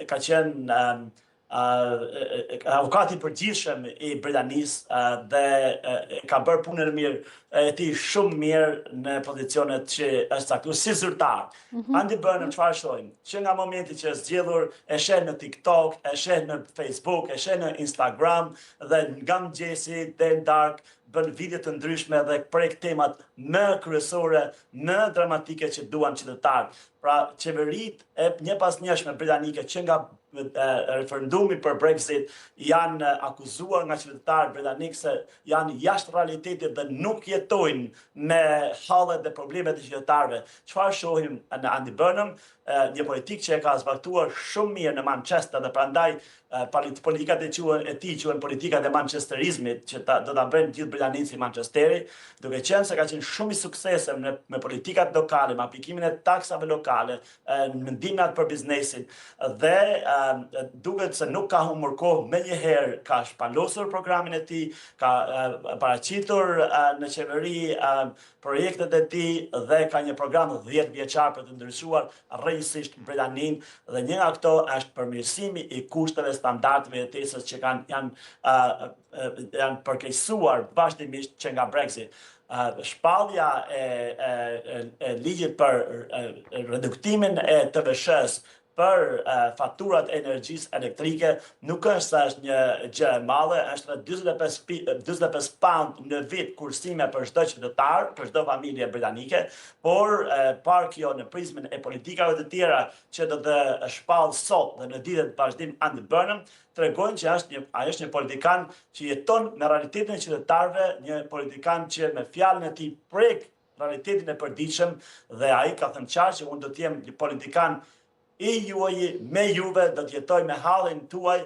ka qenë avokati përgjithshëm I Britanisë dhe ka bërë punën e mirë e tij shumë mirë në pozicionet që është caktuar si zyrtar. Andy Burnham çfarë shohim? Që nga momenti që është zgjedhur, e sheh në TikTok, e sheh në Facebook, e sheh në Instagram dhe nga mëngjesi deri në darkë bën video të ndryshme dhe prek temat më kryesore, më dramatike që duan qytetarët. Pra qeveritë e një pas njëshme britanike që nga referendumi për Brexit janë akuzuar nga qytetarët britanikë se janë jashtë realitetit dhe nuk jetojnë me hallet dhe problemet e qytetarëve. Çfarë shohim në Andy Burnham? Një politik që e ka zbatuar shumë mirë në Manchester dhe prandaj politikat e tij quhen politikat e manchesterizmit që do ta bëjnë gjithë britanisë si Manchesteri, duke qenë se ka qenë shumë I suksesshëm me politikat lokale, me aplikimin e taksave lokale, mendimet për biznesin dhe duket se nuk ka humbur kohë menjëherë ka shpalosur programin e tij, ka paraqitur në qeveri projektet e tij dhe ka një program 10 vjeçar për të ndryshuar rrejtësisht Britaninë dhe një nga këto është përmirësimi I kushteve standardeve jetesës që janë përkeqësuar vazhdimisht që nga Brexit. Shpallja e ligjit për reduktimin e TVSH-s për faturat e energjisë elektrike nuk është sa është një gjë e madhe, është 45 pound në vit kursime për çdo qytetar, për çdo familje britanike, por par kjo në prizmën e politikave të tjera që do të shpall sot dhe në ditët vazhdim Andy Burnham, tregojnë që ai është një politikan që jeton me realitetin e qytetarëve, një politikan që me fjalën e tij prek realitetin e përditshëm dhe ai ka thënë qartë që unë do të jem një politikan I juaj me juve, do të jetoj me hallin tuaj